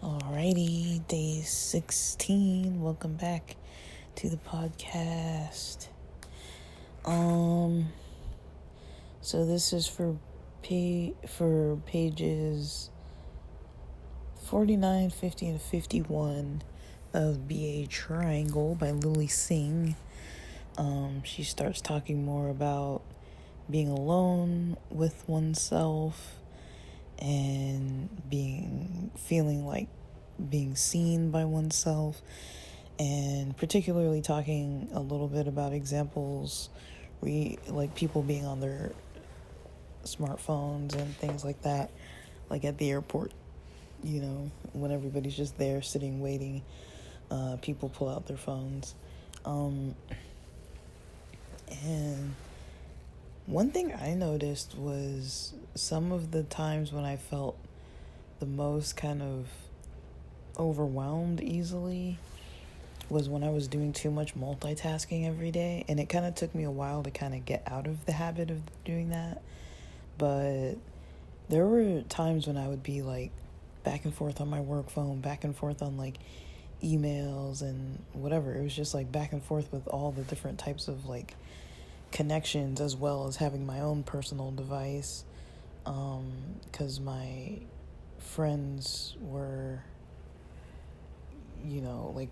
Alrighty, day 16. Welcome back to the podcast. So this is for pages 49, 50, and 51 of Be a Triangle by Lily Singh. She starts talking more about being alone with oneself and feeling like being seen by oneself, and particularly talking a little bit about examples like people being on their smartphones and things like that, like at the airport, when everybody's just there sitting waiting, people pull out their phones. And one thing I noticed was some of the times when I felt the most kind of overwhelmed easily was when I was doing too much multitasking every day, and it kind of took me a while to kind of get out of the habit of doing that. But there were times when I would be like back and forth on my work phone, back and forth on like emails and whatever. It was just like back and forth with all the different types of like connections, as well as having my own personal device, because my friends were, like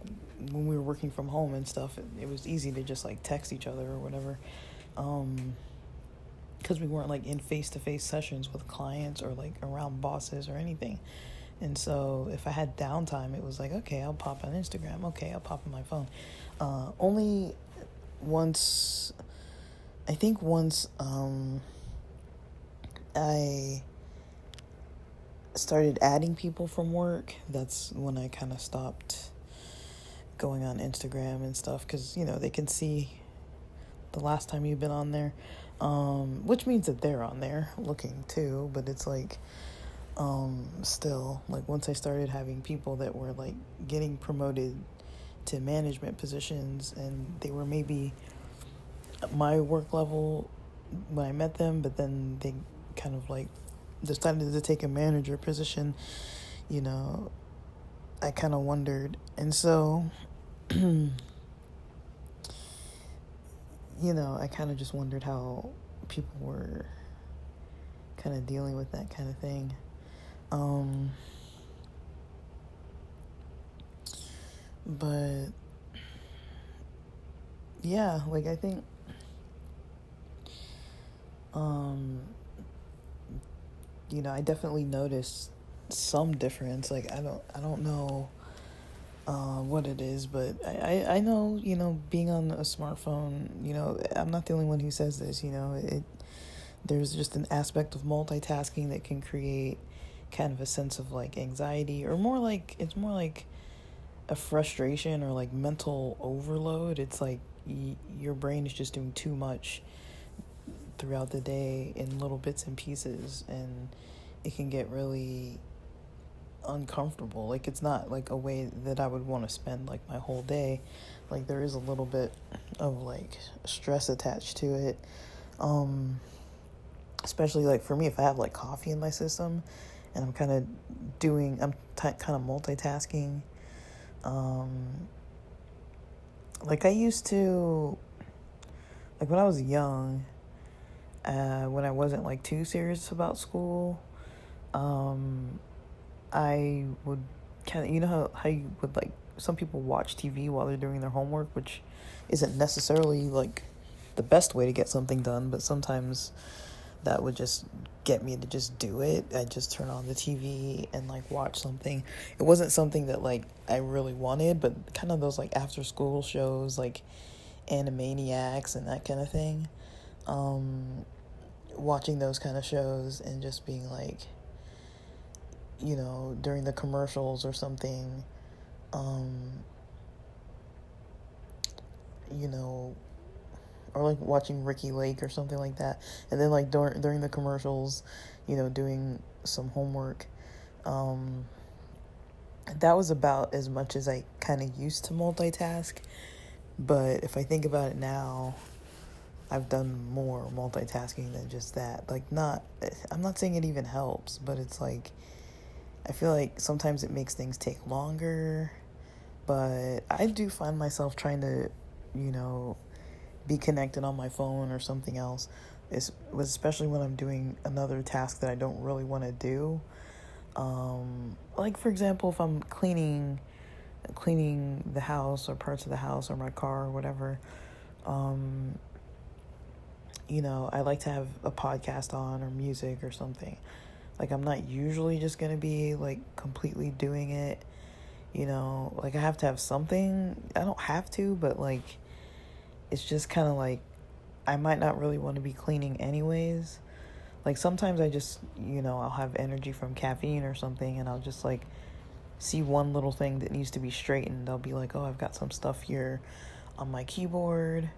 when we were working from home and stuff, it was easy to just like text each other or whatever, because we weren't like in face-to-face sessions with clients or like around bosses or anything. And so if I had downtime, it was like, okay, I'll pop on Instagram, okay, I'll pop on my phone. Only once I started adding people from work, that's when I kind of stopped going on Instagram and stuff, because they can see the last time you've been on there, which means that they're on there looking too. But it's like still, like, once I started having people that were like getting promoted to management positions, and they were maybe my work level when I met them, but then they kind of like decided to take a manager position, I kind of wondered. And so I kind of just wondered how people were kind of dealing with that kind of thing. But yeah, like I think I definitely noticed some difference. Like I don't know what it is, but I know, being on a smartphone, I'm not the only one who says this, there's just an aspect of multitasking that can create kind of a sense of like anxiety, or it's more like a frustration or like mental overload. It's like your brain is just doing too much throughout the day in little bits and pieces, and it can get really uncomfortable. Like, it's not like a way that I would want to spend like my whole day. Like, there is a little bit of like stress attached to it, especially like for me, if I have like coffee in my system and I'm kind of multitasking. Like I used to, like when I was young, when I wasn't like too serious about school, I would kind of, how you would like, some people watch TV while they're doing their homework, which isn't necessarily like the best way to get something done, but sometimes that would just get me to just do it. I'd just turn on the TV and like watch something. It wasn't something that like I really wanted, but kind of those like after school shows like Animaniacs and that kind of thing. Watching those kind of shows and just being like, during the commercials or something, or like watching Ricky Lake or something like that, and then like during the commercials, doing some homework. That was about as much as I kind of used to multitask. But if I think about it now, I've done more multitasking than just that. Like, I'm not saying it even helps, but it's like, I feel like sometimes it makes things take longer. But I do find myself trying to, you know, be connected on my phone or something else. Especially when I'm doing another task that I don't really want to do. Like, for example, if I'm cleaning the house or parts of the house or my car or whatever, um, I like to have a podcast on or music or something. Like, I'm not usually just going to be like completely doing it, like I have to have something. I don't have to, but like, it's just kind of like, I might not really want to be cleaning anyways. Like, sometimes I just, I'll have energy from caffeine or something, and I'll just like see one little thing that needs to be straightened. I'll be like, oh, I've got some stuff here on my keyboard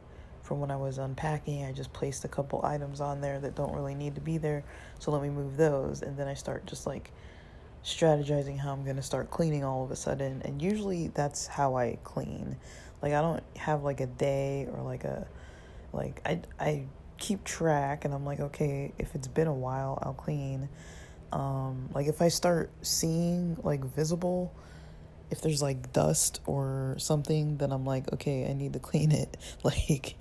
from when I was unpacking. I just placed a couple items on there that don't really need to be there, so let me move those. And then I start just like strategizing how I'm going to start cleaning all of a sudden. And usually that's how I clean. Like, I don't have like a day or I keep track, and I'm like, okay, if it's been a while, I'll clean. Like, if I start seeing like visible, if there's like dust or something, then I'm like, okay, I need to clean it. Like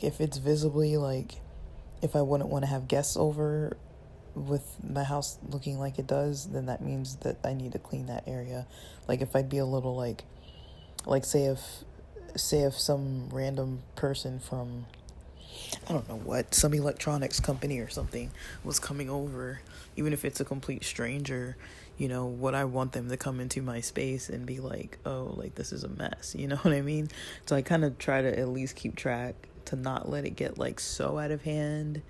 if it's visibly, like, if I wouldn't want to have guests over with my house looking like it does, then that means that I need to clean that area. Like, if I'd be a little like say if some random person from, I don't know what, some electronics company or something was coming over, even if it's a complete stranger, would I want them to come into my space and be like, oh, like, this is a mess, you know what I mean? So I kind of try to at least keep track to not let it get like so out of hand,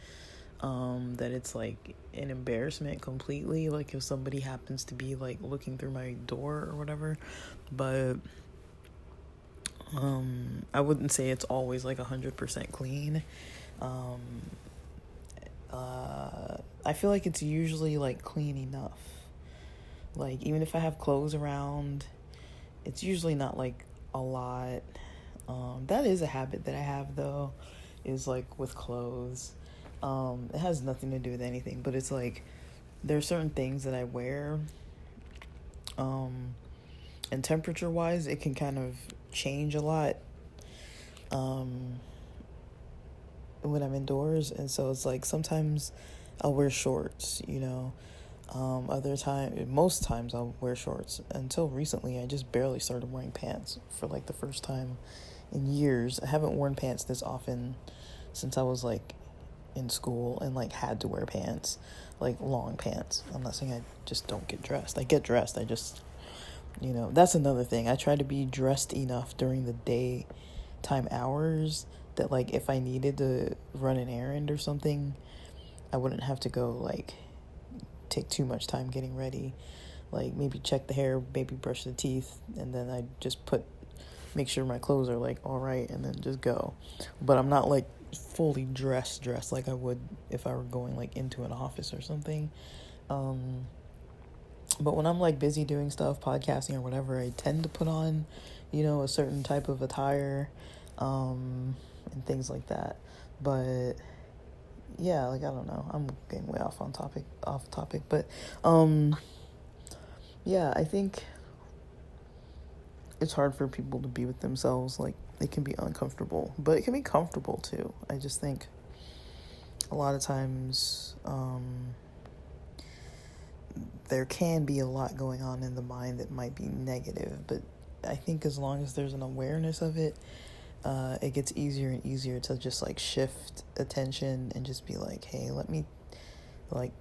that it's like an embarrassment completely, like if somebody happens to be like looking through my door or whatever. But I wouldn't say it's always like 100% clean. um I feel like it's usually like clean enough. Like, even if I have clothes around, it's usually not like a lot. That is a habit that I have, though, is like with clothes. It has nothing to do with anything, but it's like there are certain things that I wear, and temperature wise, it can kind of change a lot when I'm indoors. And so it's like sometimes I'll wear shorts. Most times I'll wear shorts. Until recently, I just barely started wearing pants for like the first time in years. I haven't worn pants this often since I was like in school and like had to wear pants, like long pants. I'm not saying I just don't get dressed. I get dressed. I just, that's another thing. I try to be dressed enough during the daytime hours that like if I needed to run an errand or something, I wouldn't have to go like take too much time getting ready. Like, maybe check the hair, maybe brush the teeth, and then I just make sure my clothes are like all right, and then just go. But I'm not like fully dressed like I would if I were going like into an office or something. But when I'm like busy doing stuff, podcasting or whatever, I tend to put on, a certain type of attire, and things like that. But yeah, like, I don't know, I'm getting way off topic, but yeah, I think it's hard for people to be with themselves. Like, it can be uncomfortable, but it can be comfortable too. I just think a lot of times there can be a lot going on in the mind that might be negative, but I think as long as there's an awareness of it, it gets easier and easier to just like shift attention and just be like, hey, let me, like,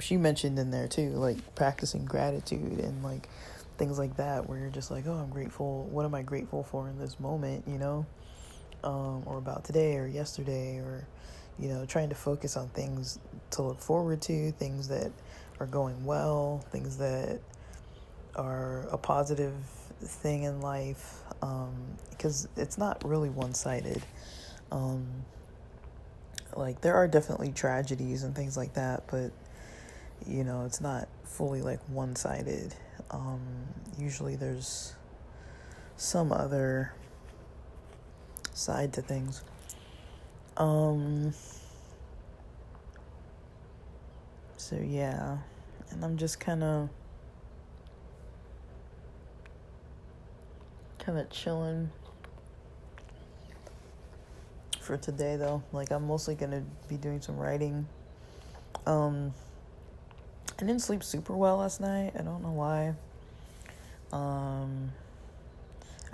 she mentioned in there too, like practicing gratitude and like things like that, where you're just like, oh, I'm grateful. What am I grateful for in this moment, or about today or yesterday, or, trying to focus on things to look forward to, things that are going well, things that are a positive thing in life, because it's not really one-sided. Like, there are definitely tragedies and things like that, but it's not fully like one-sided. Usually there's some other side to things. So yeah, and I'm just kind of chilling for today though. Like I'm mostly gonna be doing some writing. I didn't sleep super well last night. I don't know why. I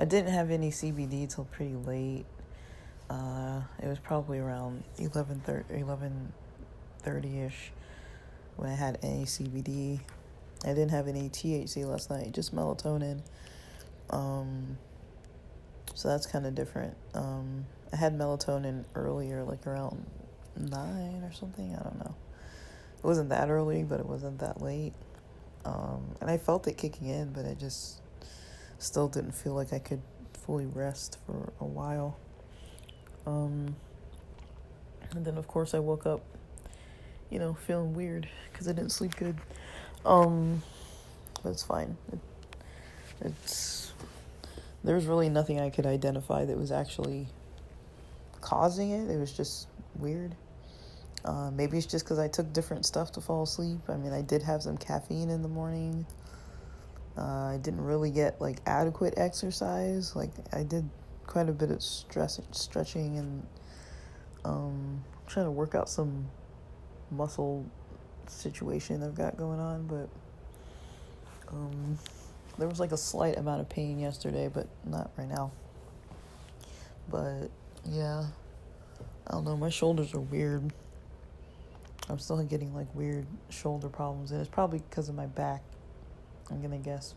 didn't have any CBD till pretty late. It was probably around 11:30ish when I had any CBD. I didn't have any THC last night, just melatonin. So that's kind of different. I had melatonin earlier, like around 9 or something. I don't know. It wasn't that early, but it wasn't that late. And I felt it kicking in, but I just still didn't feel like I could fully rest for a while. And then, of course, I woke up, feeling weird because I didn't sleep good. But it's fine. There was really nothing I could identify that was actually causing it. It was just weird. Maybe it's just because I took different stuff to fall asleep. I mean, I did have some caffeine in the morning. I didn't really get, like, adequate exercise. Like, I did quite a bit of stretching and trying to work out some muscle situation I've got going on. But there was, like, a slight amount of pain yesterday, but not right now. But, yeah. I don't know. My shoulders are weird. I'm still getting, like, weird shoulder problems. And it's probably because of my back, I'm going to guess.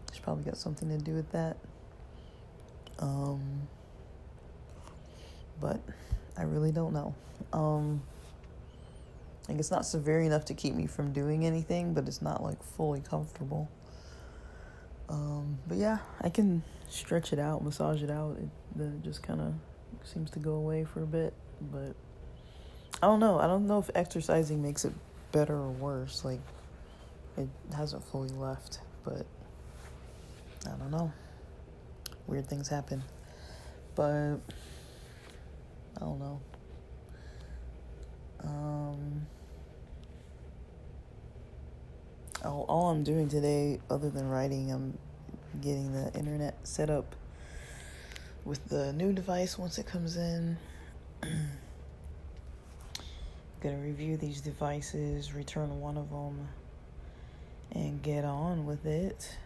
It's probably got something to do with that. But I really don't know. Like, it's not severe enough to keep me from doing anything, but it's not, like, fully comfortable. But yeah, I can stretch it out, massage it out. Then it just kind of seems to go away for a bit. But I don't know. I don't know if exercising makes it better or worse. Like, it hasn't fully left, but I don't know. Weird things happen. But I don't know. All I'm doing today, other than writing, I'm getting the internet set up with the new device once it comes in. Gonna review these devices, return one of them, and get on with it.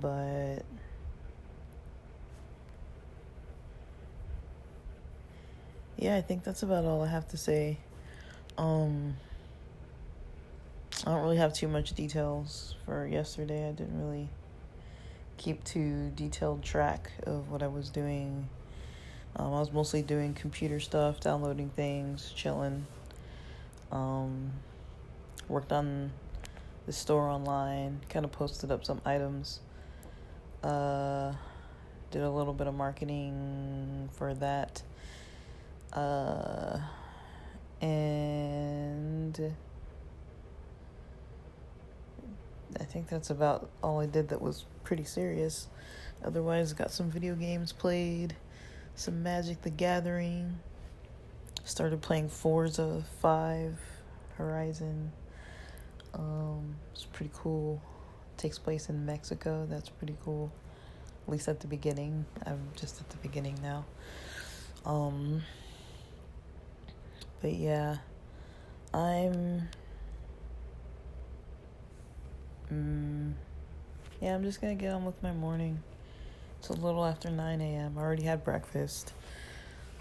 But yeah, I think that's about all I have to say. I don't really have too much details for yesterday. I didn't really keep too detailed track of what I was doing. I was mostly doing computer stuff, downloading things, chilling. Worked on the store online, kind of posted up some items. Did a little bit of marketing for that. And I think that's about all I did that was pretty serious. Otherwise, got some video games played, some Magic the Gathering, started playing Forza 5 Horizon. It's pretty cool. It takes place in Mexico. That's pretty cool. At least at the beginning. I'm just at the beginning now. But yeah, I'm just gonna get on with my morning. It's a little after 9 a.m. I already had breakfast.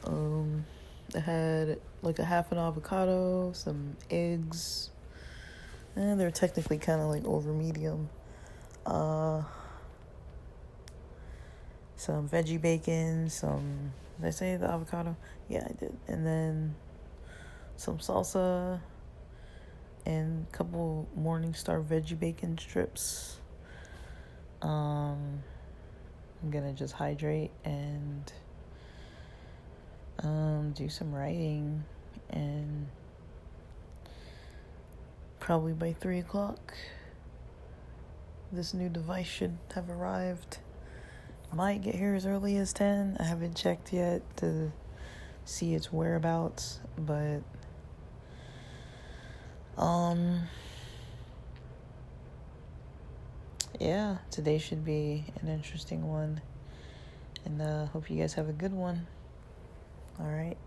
I had like a half an avocado, some eggs, and they're technically kind of like over medium. Some veggie bacon, did I say the avocado? Yeah, I did. And then some salsa and a couple Morningstar veggie bacon strips. I'm gonna just hydrate and do some writing, and probably by 3 o'clock this new device should have arrived. Might get here as early as 10. I haven't checked yet to see its whereabouts, but yeah, today should be an interesting one, and hope you guys have a good one. All right.